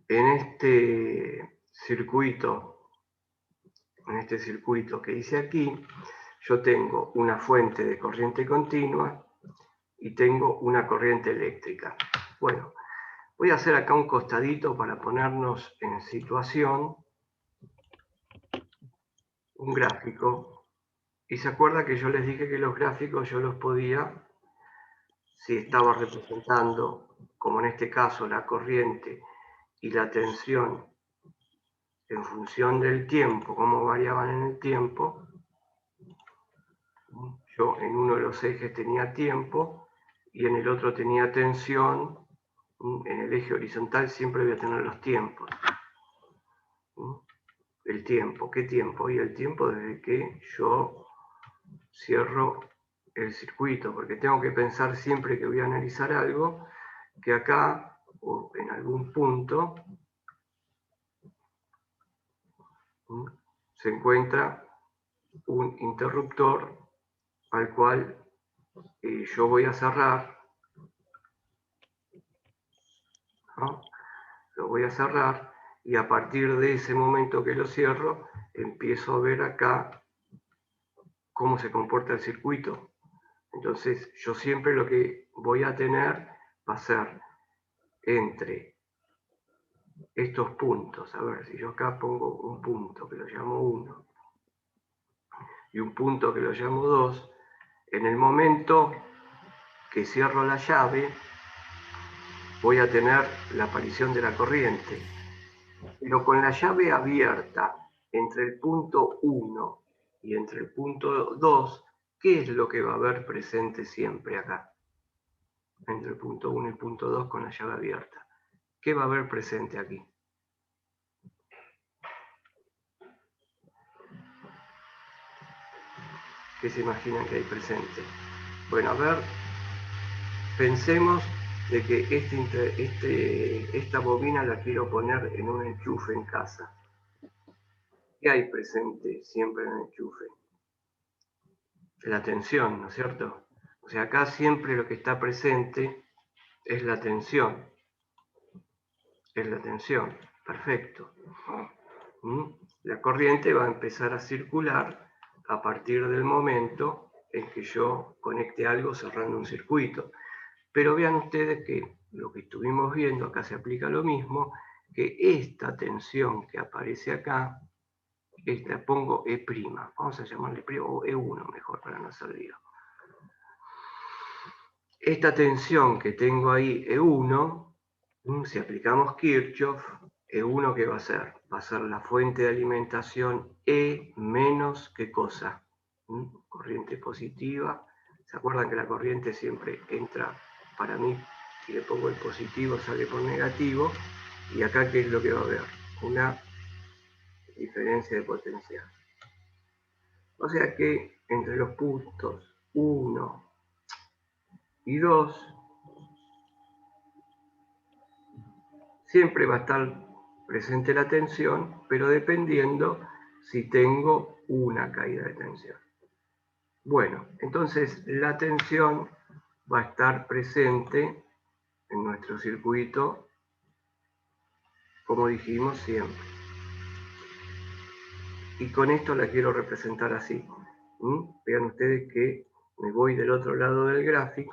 En este circuito que hice aquí, yo tengo una fuente de corriente continua y tengo una corriente eléctrica. Bueno, voy a hacer acá un costadito para ponernos en situación, un gráfico. Y se acuerda que yo les dije que los gráficos yo los podía, si estaba representando, como en este caso, la corriente y la tensión en función del tiempo, cómo variaban en el tiempo. Yo en uno de los ejes tenía tiempo y en el otro tenía tensión. En el eje horizontal siempre voy a tener los tiempos. El tiempo, ¿qué tiempo? Y el tiempo desde que yo cierro el circuito, porque tengo que pensar siempre que voy a analizar algo, que acá o en algún punto se encuentra un interruptor al cual yo voy a cerrar, ¿no? Lo voy a cerrar y a partir de ese momento que lo cierro, empiezo a ver acá cómo se comporta el circuito. Entonces yo siempre lo que voy a tener va a ser entre estos puntos. A ver, si yo acá pongo un punto que lo llamo 1 y un punto que lo llamo 2, en el momento que cierro la llave voy a tener la aparición de la corriente. Pero con la llave abierta entre el punto 1 y entre el punto 2, ¿qué es lo que va a haber presente siempre acá? Entre el punto 1 y el punto 2 con la llave abierta. ¿Qué va a haber presente aquí? ¿Qué se imaginan que hay presente? Bueno, a ver, pensemos de que esta bobina la quiero poner en un enchufe en casa. ¿Qué hay presente siempre en el enchufe? La tensión, ¿no es cierto? O sea, acá siempre lo que está presente es la tensión. Es la tensión, perfecto. La corriente va a empezar a circular a partir del momento en que yo conecte algo cerrando un circuito. Pero vean ustedes que lo que estuvimos viendo, acá se aplica lo mismo, que esta tensión que aparece acá, esta pongo E', vamos a llamarle E' o E1 mejor para no hacer lío. Esta tensión que tengo ahí, E1, si aplicamos Kirchhoff, E1 ¿qué va a ser? Va a ser la fuente de alimentación E menos ¿qué cosa? Corriente positiva. ¿Se acuerdan que la corriente siempre entra, para mí, si le pongo el positivo sale por negativo? Y acá ¿qué es lo que va a haber? Una diferencia de potencial. O sea que entre los puntos 1 y 2 siempre va a estar presente la tensión, pero dependiendo si tengo una caída de tensión. Bueno, entonces la tensión va a estar presente en nuestro circuito, como dijimos siempre. Y con esto la quiero representar así. Vean ustedes que me voy del otro lado del gráfico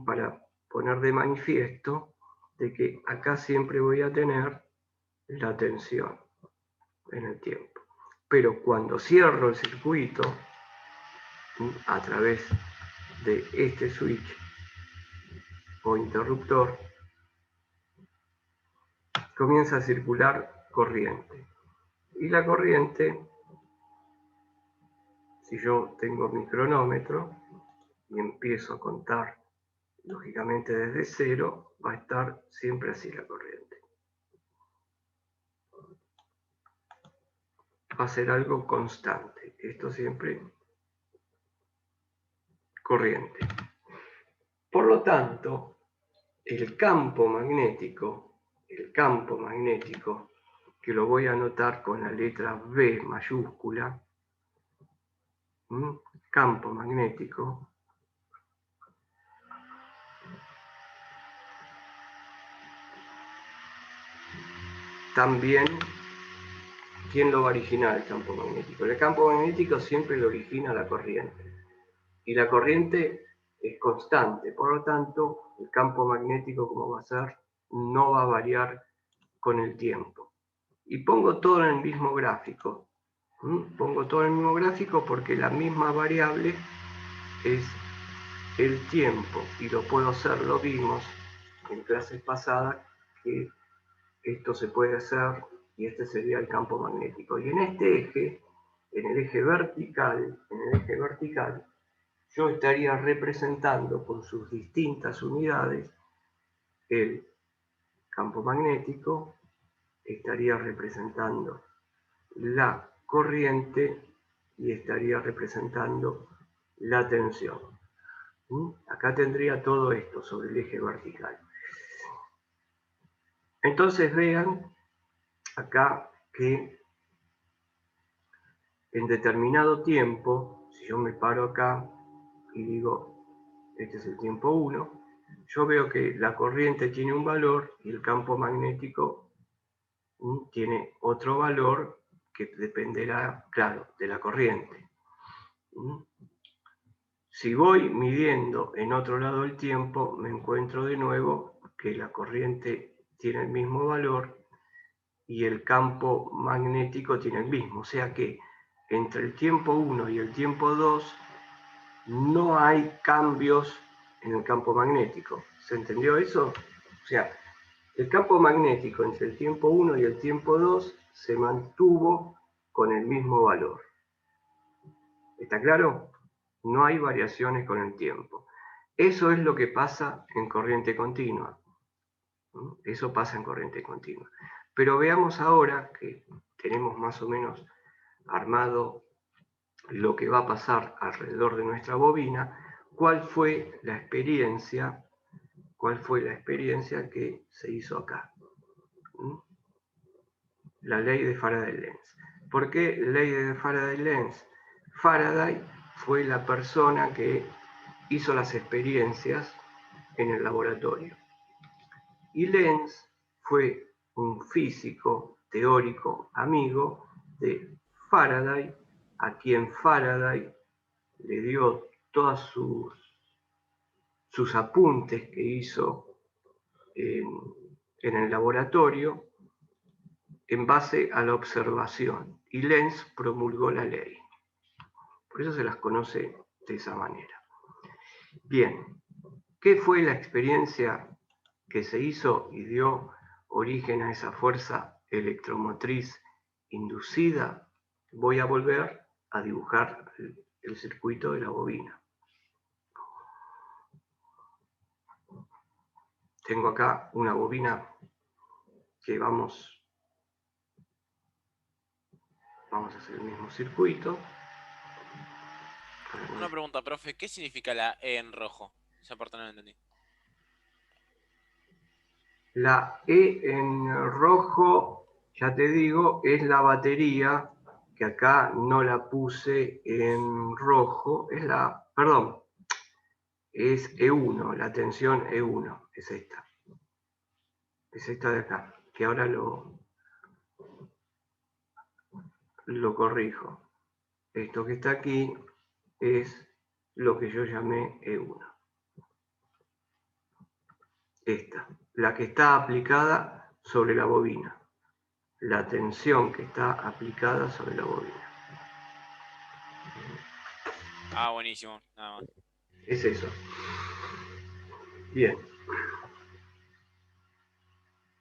para poner de manifiesto de que acá siempre voy a tener la tensión en el tiempo. Pero cuando cierro el circuito a través de este switch o interruptor, comienza a circular corriente. Y la corriente, si yo tengo mi cronómetro y empiezo a contar lógicamente desde 0, va a estar siempre así la corriente. Va a ser algo constante. Esto siempre corriente. Por lo tanto, el campo magnético, que lo voy a anotar con la letra B mayúscula, campo magnético, también, ¿quién lo va a originar el campo magnético? El campo magnético siempre lo origina la corriente. Y la corriente es constante, por lo tanto, el campo magnético, como va a ser, no va a variar con el tiempo. Y pongo todo en el mismo gráfico. Pongo todo en el mismo gráfico porque la misma variable es el tiempo. Y lo puedo hacer, lo vimos en clases pasadas, que esto se puede hacer y este sería el campo magnético. Y en este eje, en el eje vertical, yo estaría representando con sus distintas unidades el campo magnético, estaría representando la corriente y estaría representando la tensión. Acá tendría todo esto sobre el eje vertical. Entonces vean acá que en determinado tiempo, si yo me paro acá y digo, este es el tiempo 1, yo veo que la corriente tiene un valor y el campo magnético tiene otro valor que dependerá, claro, de la corriente. Si voy midiendo en otro lado del tiempo, me encuentro de nuevo que la corriente tiene el mismo valor y el campo magnético tiene el mismo. O sea que entre el tiempo 1 y el tiempo 2 no hay cambios en el campo magnético. ¿Se entendió eso? O sea, el campo magnético entre el tiempo 1 y el tiempo 2 se mantuvo con el mismo valor. ¿Está claro? No hay variaciones con el tiempo. Eso es lo que pasa en corriente continua. Eso pasa en corriente continua. Pero veamos ahora que tenemos más o menos armado lo que va a pasar alrededor de nuestra bobina, cuál fue la experiencia que se hizo acá. La ley de Faraday-Lenz. ¿Por qué ley de Faraday-Lenz? Faraday fue la persona que hizo las experiencias en el laboratorio. Y Lenz fue un físico teórico amigo de Faraday, a quien Faraday le dio todos sus apuntes que hizo en el laboratorio en base a la observación. Y Lenz promulgó la ley. Por eso se las conoce de esa manera. Bien, ¿qué fue la experiencia que se hizo y dio origen a esa fuerza electromotriz inducida? Voy a volver a dibujar el circuito de la bobina. Tengo acá una bobina que vamos a hacer el mismo circuito. Una pregunta, profe, ¿qué significa la E en rojo? Esa parte no la entendí. La E en rojo, ya te digo, es la batería, que acá no la puse en rojo, es la, perdón, es E1, la tensión E1, es esta. Es esta de acá, que ahora lo corrijo. Esto que está aquí es lo que yo llamé E1. Esta, la que está aplicada sobre la bobina. La tensión que está aplicada sobre la bobina. Ah, buenísimo, nada más. Es eso. Bien.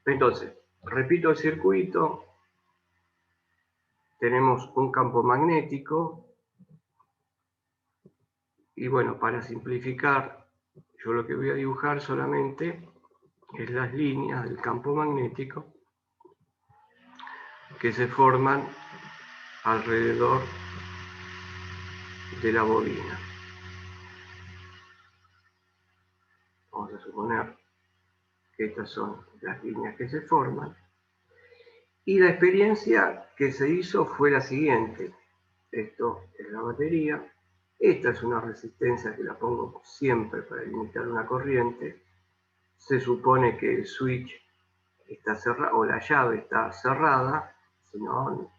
Entonces, repito el circuito. Tenemos un campo magnético. Y bueno, para simplificar, yo lo que voy a dibujar solamente es las líneas del campo magnético que se forman alrededor de la bobina. Vamos a suponer que estas son las líneas que se forman. Y la experiencia que se hizo fue la siguiente. Esto es la batería. Esta es una resistencia que la pongo siempre para limitar una corriente. Se supone que el switch está cerrada, o la llave está cerrada, si no,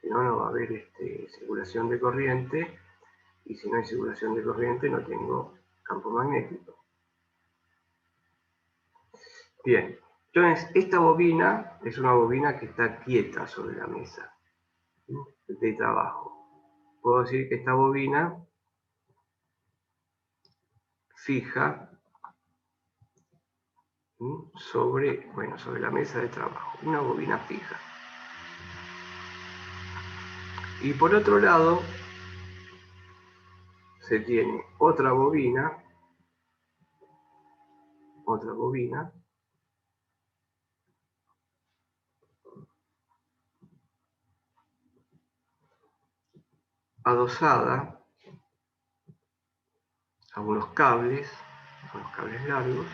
no va a haber circulación de corriente, y si no hay circulación de corriente no tengo campo magnético. Bien, entonces esta bobina es una bobina que está quieta sobre la mesa de trabajo. Puedo decir que esta bobina fija sobre la mesa de trabajo, una bobina fija. Y por otro lado, se tiene otra bobina adosada a unos cables largos,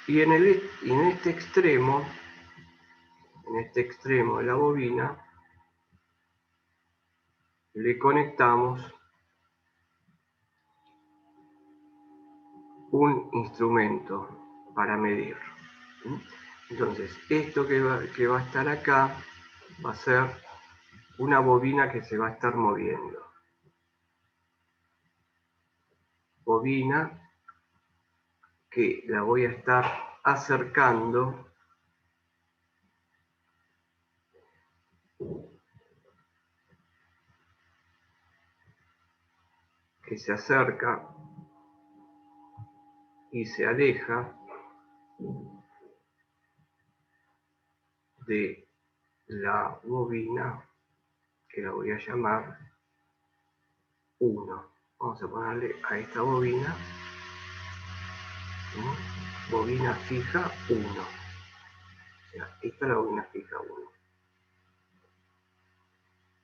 y en este extremo de la bobina le conectamos un instrumento para medir. Entonces, esto que va a estar acá va a ser una bobina que se va a estar moviendo. Bobina que la voy a estar acercando que se acerca y se aleja de la bobina, que la voy a llamar 1. Vamos a ponerle a esta bobina, bobina fija 1. O sea, esta es la bobina fija 1.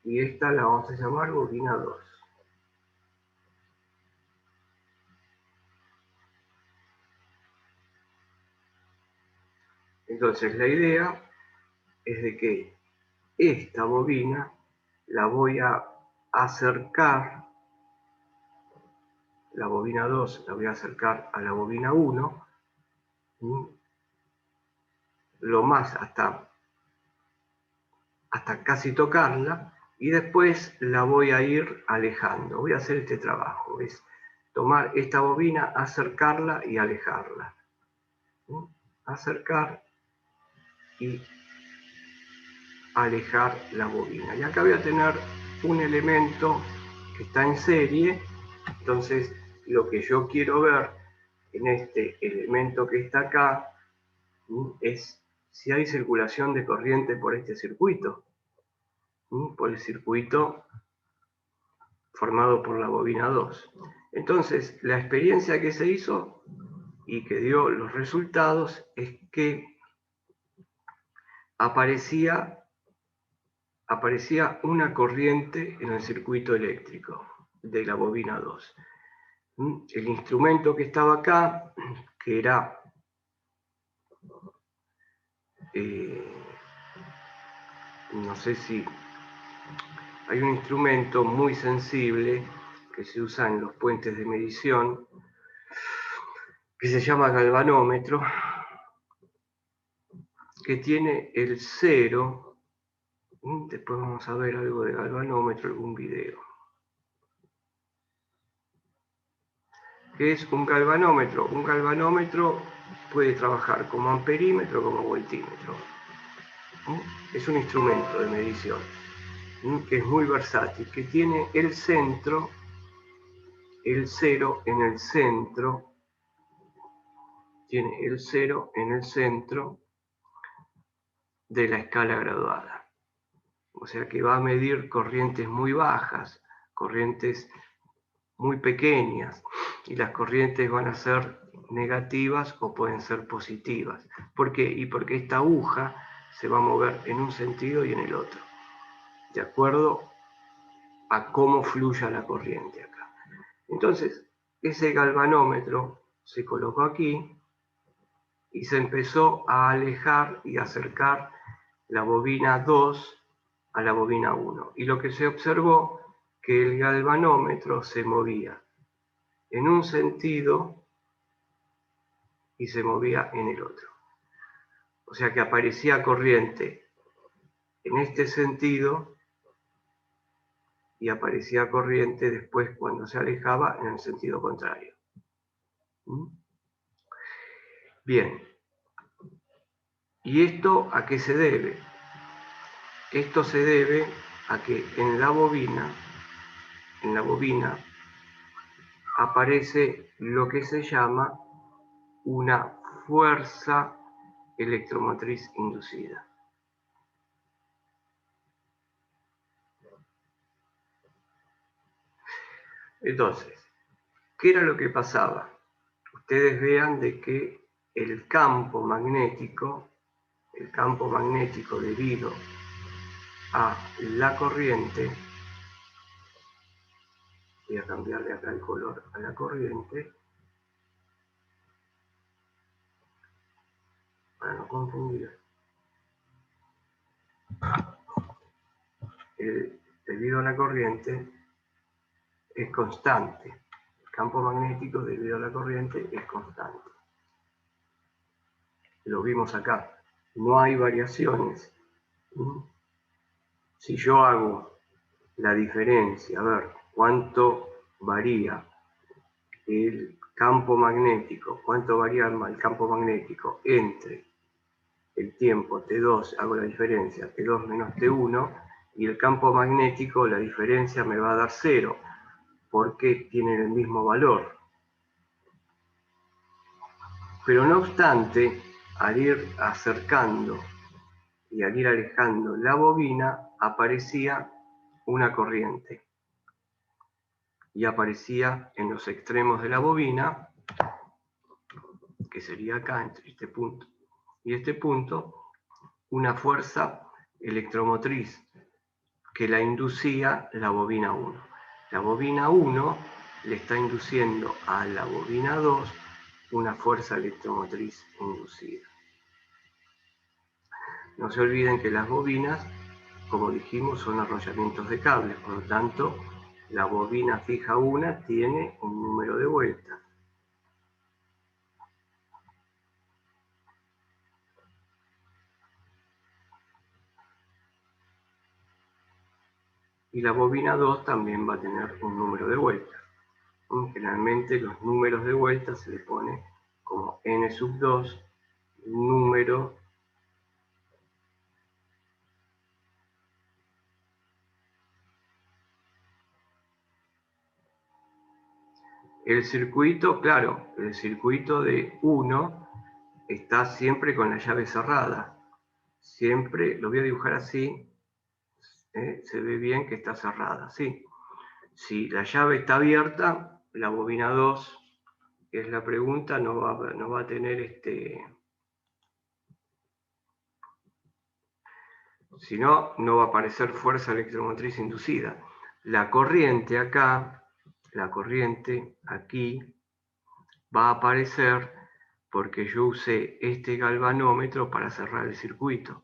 Y esta la vamos a llamar bobina 2. Entonces la idea es de que esta bobina la voy a acercar, la bobina 2 la voy a acercar a la bobina 1, lo más hasta casi tocarla, y después la voy a ir alejando. Voy a hacer este trabajo, es tomar esta bobina, acercarla y alejarla. Acercar y alejar la bobina. Y acá voy a tener un elemento que está en serie, entonces lo que yo quiero ver en este elemento que está acá es si hay circulación de corriente por este circuito, por el circuito formado por la bobina 2. Entonces, la experiencia que se hizo y que dio los resultados es que aparecía una corriente en el circuito eléctrico de la bobina 2. El instrumento que estaba acá, que era no sé si hay un instrumento muy sensible que se usa en los puentes de medición que se llama galvanómetro, que tiene el 0. Después vamos a ver algo de galvanómetro, algún video. ¿Qué es un galvanómetro? Un galvanómetro puede trabajar como amperímetro, como voltímetro. Es un instrumento de medición que es muy versátil, que tiene el centro, el 0 en el centro, tiene el 0 en el centro de la escala graduada. O sea que va a medir corrientes muy bajas, corrientes muy pequeñas, y las corrientes van a ser negativas o pueden ser positivas. ¿Por qué? Y porque esta aguja se va a mover en un sentido y en el otro, de acuerdo a cómo fluya la corriente acá. Entonces, ese galvanómetro se colocó aquí y se empezó a alejar y acercar la bobina 2 a la bobina 1. Y lo que se observó, que el galvanómetro se movía en un sentido y se movía en el otro. O sea que aparecía corriente en este sentido y aparecía corriente después cuando se alejaba en el sentido contrario. Bien. ¿Y esto a qué se debe? Esto se debe a que en la bobina aparece lo que se llama una fuerza electromotriz inducida. Entonces, ¿qué era lo que pasaba? Ustedes vean de que el campo magnético debido a la corriente, voy a cambiarle acá el color a la corriente, para no confundir. Debido a la corriente es constante. El campo magnético debido a la corriente es constante. Lo vimos acá. No hay variaciones. Si yo hago la diferencia, a ver cuánto varía el campo magnético, cuánto varía el campo magnético entre el tiempo T2, hago la diferencia, T2 menos T1, y el campo magnético, la diferencia me va a dar 0, porque tienen el mismo valor. Pero no obstante, al ir acercando y al ir alejando la bobina, aparecía una corriente. Y aparecía en los extremos de la bobina, que sería acá, entre este punto y este punto, una fuerza electromotriz que la inducía la bobina 1. La bobina 1 le está induciendo a la bobina 2 una fuerza electromotriz inducida. No se olviden que las bobinas, como dijimos, son arrollamientos de cables, por lo tanto, la bobina fija 1 tiene un número de vueltas. Y la bobina 2 también va a tener un número de vueltas. Generalmente los números de vueltas se le pone como n2, número el circuito, claro, el circuito de 1 está siempre con la llave cerrada. Siempre, lo voy a dibujar así, se ve bien que está cerrada, ¿sí? Si la llave está abierta, la bobina 2, que es la pregunta, no va a tener si no, no va a aparecer fuerza electromotriz inducida. La corriente acá, la corriente aquí, va a aparecer porque yo usé este galvanómetro para cerrar el circuito.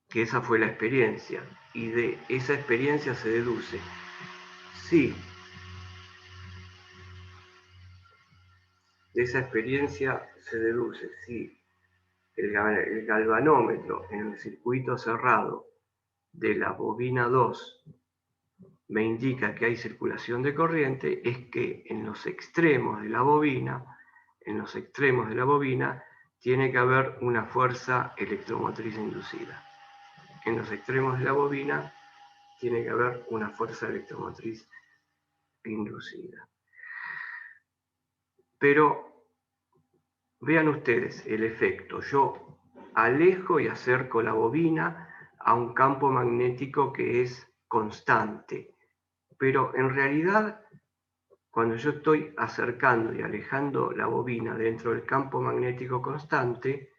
Que esa fue la experiencia. Y de esa experiencia se deduce. Sí. De esa experiencia se deduce si el galvanómetro en el circuito cerrado de la bobina 2 me indica que hay circulación de corriente, es que en los extremos de la bobina, tiene que haber una fuerza electromotriz inducida. En los extremos de la bobina tiene que haber una fuerza electromotriz inducida. Pero vean ustedes el efecto. Yo alejo y acerco la bobina a un campo magnético que es constante. Pero en realidad, cuando yo estoy acercando y alejando la bobina dentro del campo magnético constante,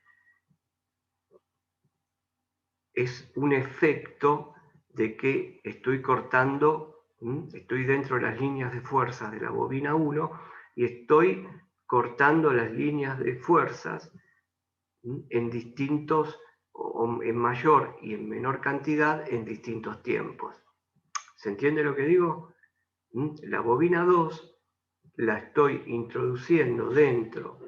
es un efecto de que estoy cortando, estoy dentro de las líneas de fuerzas de la bobina 1 y estoy cortando las líneas de fuerzas en distintos, o en mayor y en menor cantidad, en distintos tiempos. ¿Se entiende lo que digo? La bobina 2 la estoy introduciendo dentro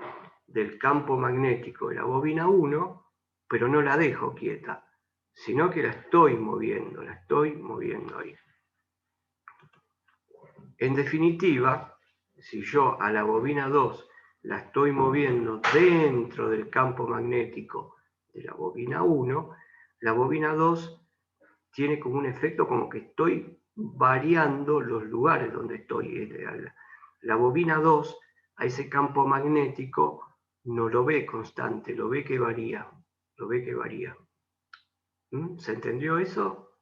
del campo magnético de la bobina 1, pero no la dejo quieta, sino que la estoy moviendo ahí. En definitiva, si yo a la bobina 2 la estoy moviendo dentro del campo magnético de la bobina 1, la bobina 2 tiene como un efecto como que estoy variando los lugares donde estoy. La bobina 2, a ese campo magnético, no lo ve constante, lo ve que varía. ¿Se entendió eso?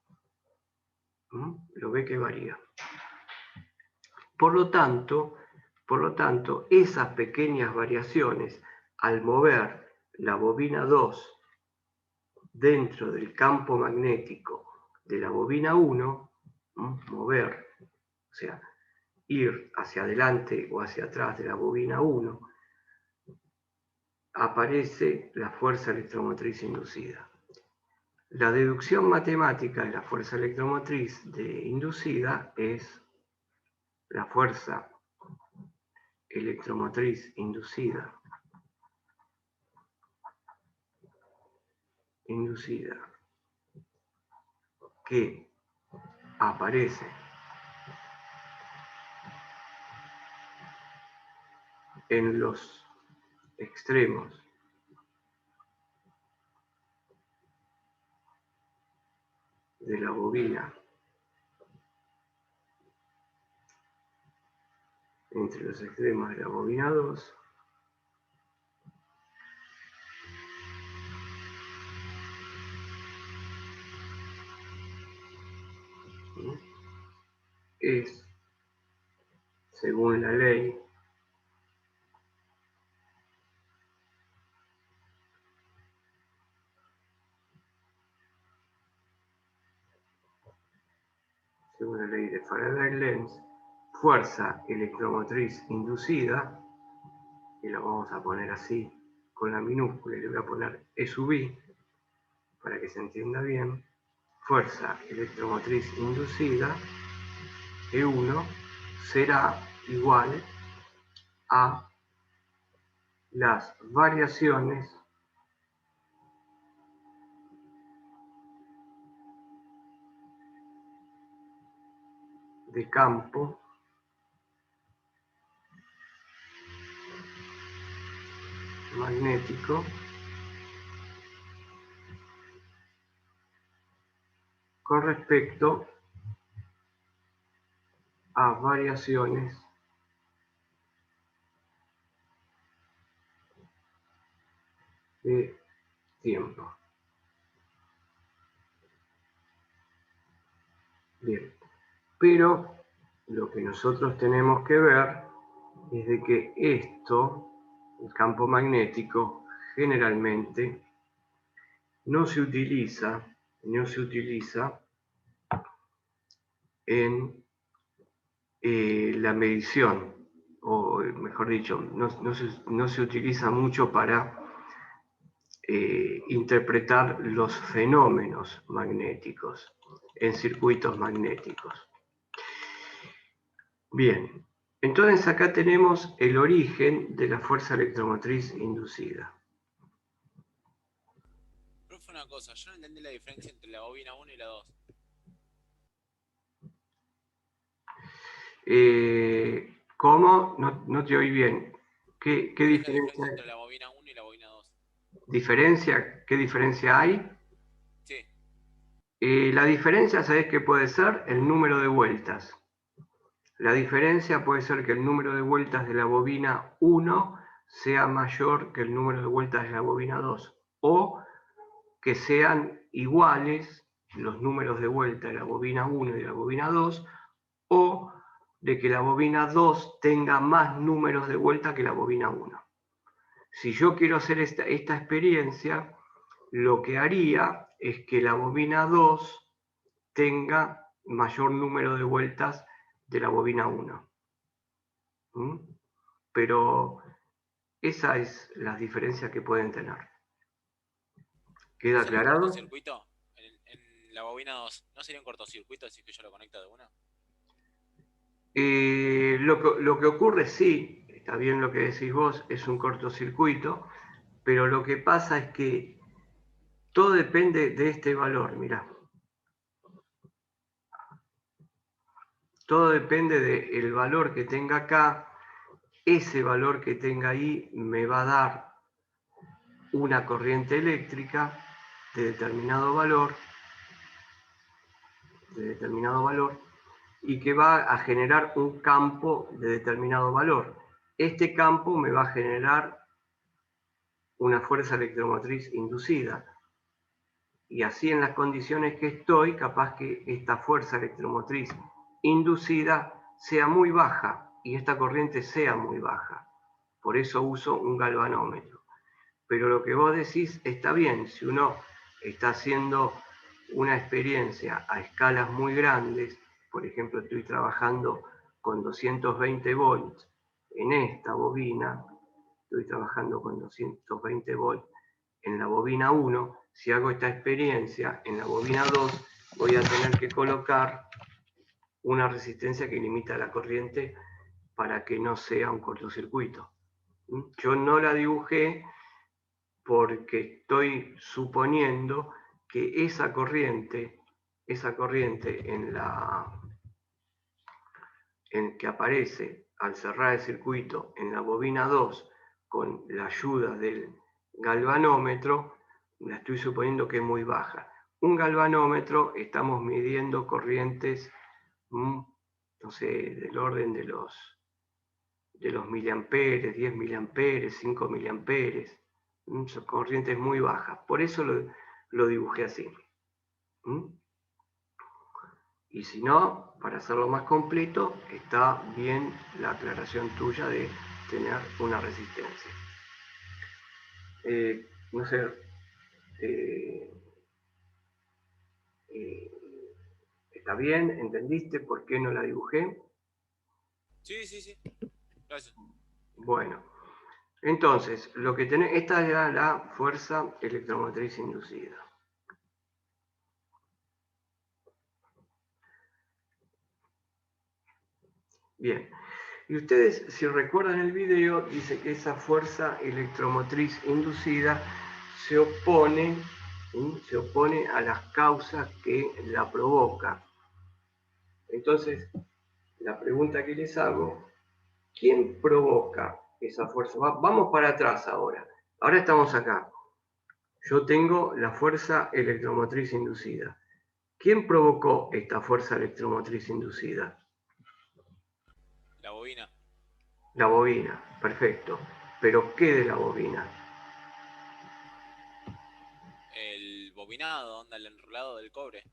Lo ve que varía. Por lo tanto, esas pequeñas variaciones, al mover la bobina 2 dentro del campo magnético de la bobina 1, mover, o sea, ir hacia adelante o hacia atrás de la bobina 1, aparece la fuerza electromotriz inducida. La deducción matemática de la fuerza electromotriz inducida es la fuerza electromotriz inducida que aparece en los extremos de la bobina, entre los extremos de la bobina 2, es, según la ley, de Faraday-Lenz, fuerza electromotriz inducida, y lo vamos a poner así con la minúscula, y le voy a poner E sub I para que se entienda bien. Fuerza electromotriz inducida, E1, será igual a las variaciones de campo magnético con respecto a variaciones de tiempo. Bien, pero lo que nosotros tenemos que ver es de que esto, el campo magnético, generalmente no se utiliza en la medición, o mejor dicho, no se utiliza mucho para interpretar los fenómenos magnéticos en circuitos magnéticos. Bien, entonces acá tenemos el origen de la fuerza electromotriz inducida. Profe, una cosa, yo no entendí la diferencia entre la bobina 1 y la 2. ¿Cómo? No te oí bien. ¿Qué ¿Cuál es la diferencia diferencia hay? entre la bobina 1 y la bobina 2? ¿Qué diferencia hay? Sí. La diferencia, ¿sabés qué puede ser? El número de vueltas. La diferencia puede ser que el número de vueltas de la bobina 1 sea mayor que el número de vueltas de la bobina 2, o que sean iguales los números de vuelta de la bobina 1 y de la bobina 2, o de que la bobina 2 tenga más números de vuelta que la bobina 1. Si yo quiero hacer esta experiencia, lo que haría es que la bobina 2 tenga mayor número de vueltas de la bobina 1. Pero esa es la diferencia que pueden tener. ¿Queda ¿No sería un aclarado? cortocircuito? En la bobina 2, ¿no sería un cortocircuito si es que yo lo conecto de una? Lo que ocurre, sí, está bien lo que decís vos, es un cortocircuito, pero lo que pasa es que todo depende de este valor, mirá. Todo depende del valor que tenga acá. Ese valor que tenga ahí me va a dar una corriente eléctrica de determinado valor, y que va a generar un campo de determinado valor. Este campo me va a generar una fuerza electromotriz inducida. Y así en las condiciones que estoy, capaz que esta fuerza electromotriz inducida sea muy baja y esta corriente sea muy baja. Por eso uso un galvanómetro. Pero lo que vos decís está bien. Si uno está haciendo una experiencia a escalas muy grandes, por ejemplo, estoy trabajando con 220 volts en esta bobina, estoy trabajando con 220 volts en la bobina 1, si hago esta experiencia en la bobina 2, voy a tener que colocar una resistencia que limita la corriente para que no sea un cortocircuito. Yo no la dibujé porque estoy suponiendo que esa corriente en que aparece al cerrar el circuito en la bobina 2 con la ayuda del galvanómetro, la estoy suponiendo que es muy baja. Un galvanómetro estamos midiendo corrientes, no sé, del orden de los miliamperes, 10 miliamperes, 5 miliamperes. Son corrientes muy bajas. Por eso lo dibujé así. Y si no, para hacerlo más completo, está bien la aclaración tuya de tener una resistencia. No sé, ¿está bien? ¿Entendiste por qué no la dibujé? Sí, sí, sí. Gracias. Bueno, entonces, lo que tenés, esta era la fuerza electromotriz inducida. Bien, y ustedes, si recuerdan el video, dice que esa fuerza electromotriz inducida se opone a las causas que la provocan. Entonces, la pregunta que les hago, ¿quién provoca esa fuerza? Vamos para atrás ahora. Ahora estamos acá. Yo tengo la fuerza electromotriz inducida. ¿Quién provocó esta fuerza electromotriz inducida? La bobina. La bobina, perfecto. ¿Pero qué de la bobina? El bobinado, onda, el enrolado del cobre.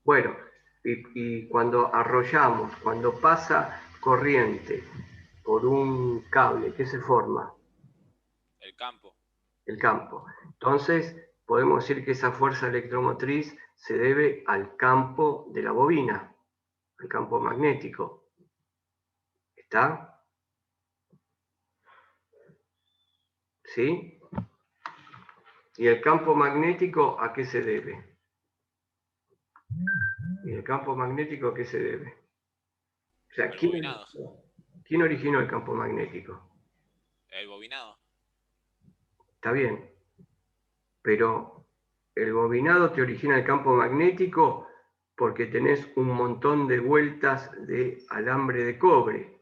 Bueno, y cuando arrollamos, cuando pasa corriente por un cable, ¿qué se forma? El campo. El campo. Entonces, podemos decir que esa fuerza electromotriz se debe al campo de la bobina, al campo magnético. ¿Está? ¿Sí? ¿Y el campo magnético a qué se debe? ¿Y el campo magnético a qué se debe? O sea, El bobinado. ¿quién originó el campo magnético? El bobinado. Está bien, pero el bobinado te origina el campo magnético porque tenés un montón de vueltas de alambre de cobre.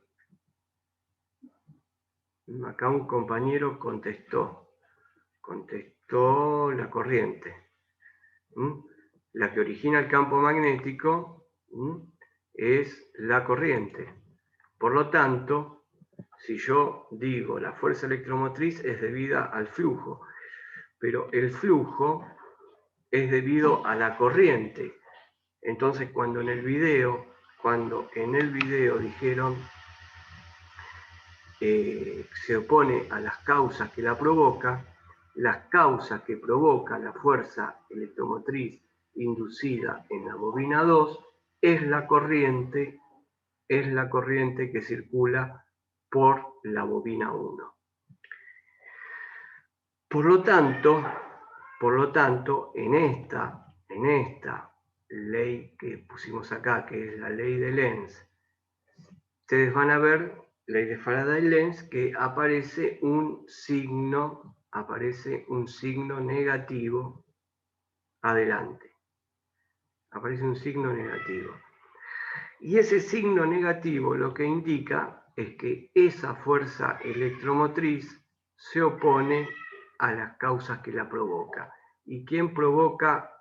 Acá un compañero contestó la corriente. La que origina el campo magnético es la corriente. Por lo tanto, si yo digo la fuerza electromotriz es debida al flujo, pero el flujo es debido a la corriente. Entonces, cuando en el video dijeron se opone a las causas que la provoca, las causas que provoca la fuerza electromotriz inducida en la bobina 2 es la corriente que circula por la bobina 1. Por lo tanto, en esta ley que pusimos acá, que es la ley de Lenz, ustedes van a ver ley de Faraday-Lenz, que aparece un signo negativo adelante. Aparece un signo negativo. Y ese signo negativo lo que indica es que esa fuerza electromotriz se opone a las causas que la provoca. ¿Y quién provoca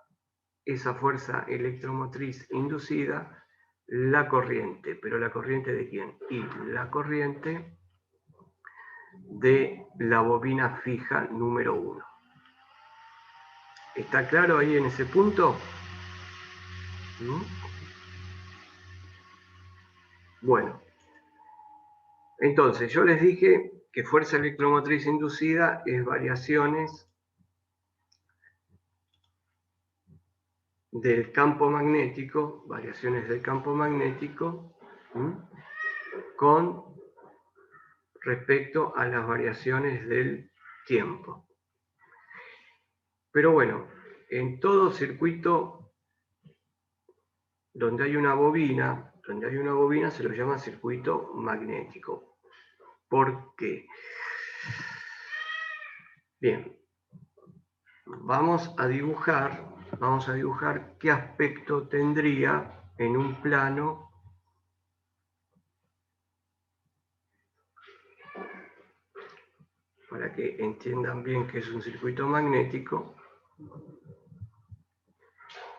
esa fuerza electromotriz inducida? La corriente. ¿Pero la corriente de quién? Y la corriente de la bobina fija número 1. ¿Está claro ahí en ese punto? ¿Mm? Bueno, entonces yo les dije que fuerza electromotriz inducida es variaciones del campo magnético, con respecto a las variaciones del tiempo. Pero bueno, en todo circuito donde hay una bobina se lo llama circuito magnético. ¿Por qué? Bien, vamos a dibujar qué aspecto tendría en un plano para que entiendan bien qué es un circuito magnético,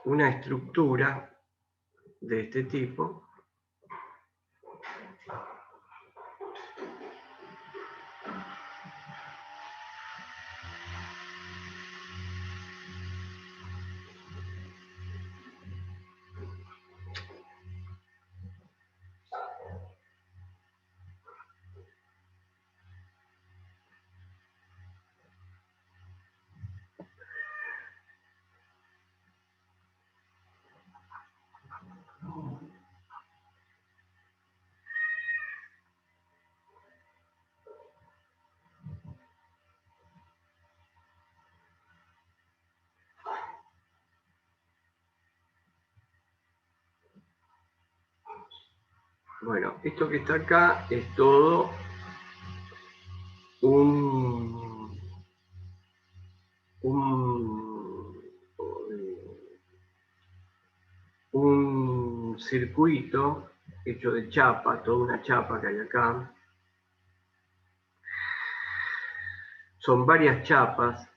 una estructura de este tipo. Bueno, esto que está acá es todo un circuito hecho de chapa, toda una chapa que hay acá. Son varias chapas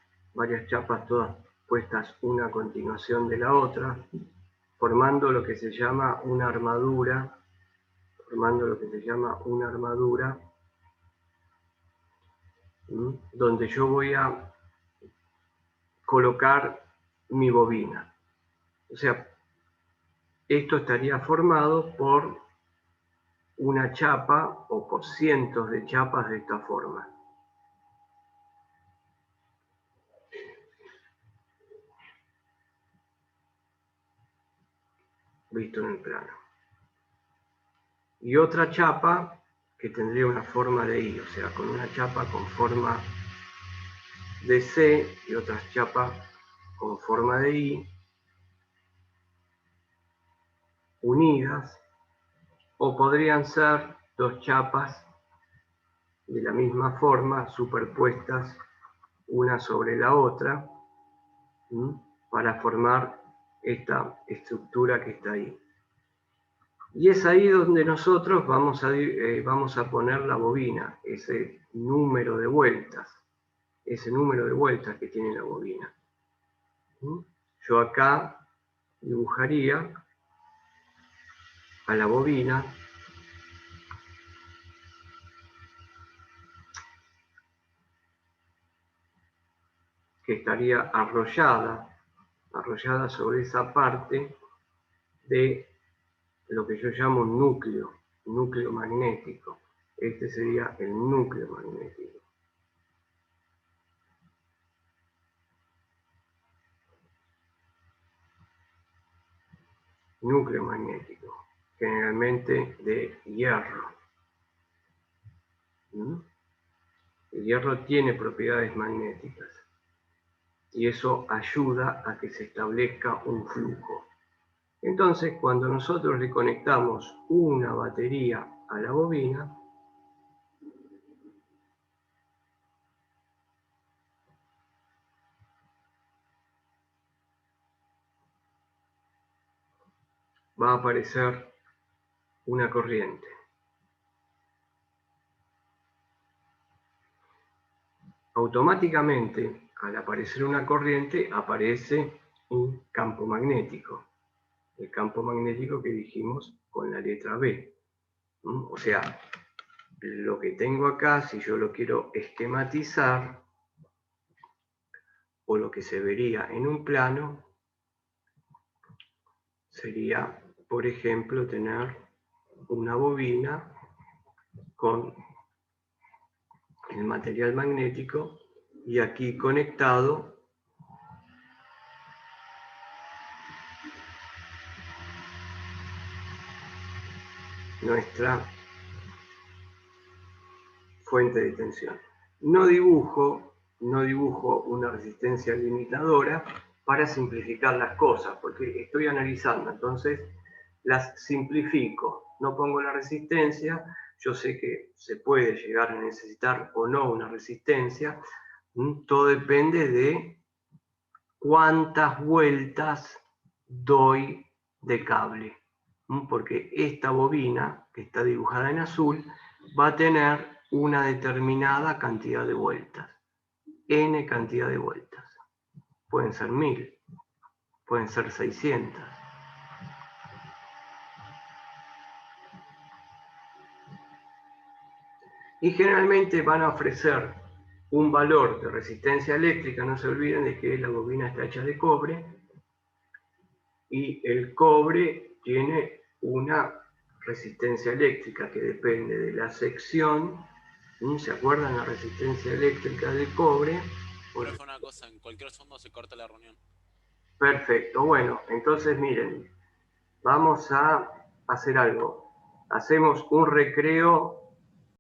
todas puestas una a continuación de la otra, formando lo que se llama una armadura, donde yo voy a colocar mi bobina. O sea, esto estaría formado por una chapa o por cientos de chapas de esta forma. Visto en el plano. Y otra chapa que tendría una forma de I, o sea, con una chapa con forma de C y otra chapa con forma de I, unidas, o podrían ser dos chapas de la misma forma, superpuestas una sobre la otra, para formar esta estructura que está ahí. Y es ahí donde nosotros vamos a poner la bobina, ese número de vueltas que tiene la bobina. Yo acá dibujaría a la bobina que estaría arrollada sobre esa parte de lo que yo llamo núcleo magnético. Este sería el núcleo magnético. Núcleo magnético, generalmente de hierro. El hierro tiene propiedades magnéticas y eso ayuda a que se establezca un flujo. Entonces, cuando nosotros le conectamos una batería a la bobina, va a aparecer una corriente. Automáticamente, al aparecer una corriente, aparece un campo magnético. El campo magnético que dijimos con la letra B. O sea, lo que tengo acá, si yo lo quiero esquematizar, o lo que se vería en un plano, sería, por ejemplo, tener una bobina con el material magnético y aquí conectado nuestra fuente de tensión. No dibujo una resistencia limitadora para simplificar las cosas, porque estoy analizando, entonces las simplifico. No pongo la resistencia, yo sé que se puede llegar a necesitar o no una resistencia, todo depende de cuántas vueltas doy de cable, porque esta bobina, que está dibujada en azul, va a tener una determinada cantidad de vueltas, n cantidad de vueltas. Pueden ser 1000, pueden ser 600. Y generalmente van a ofrecer un valor de resistencia eléctrica, no se olviden de que la bobina está hecha de cobre, y el cobre tiene una resistencia eléctrica que depende de la sección. ¿Se acuerdan la resistencia eléctrica del cobre? Pero fue una cosa, en cualquier segundo se corta la reunión. Perfecto, bueno, entonces miren, vamos a hacer algo. Hacemos un recreo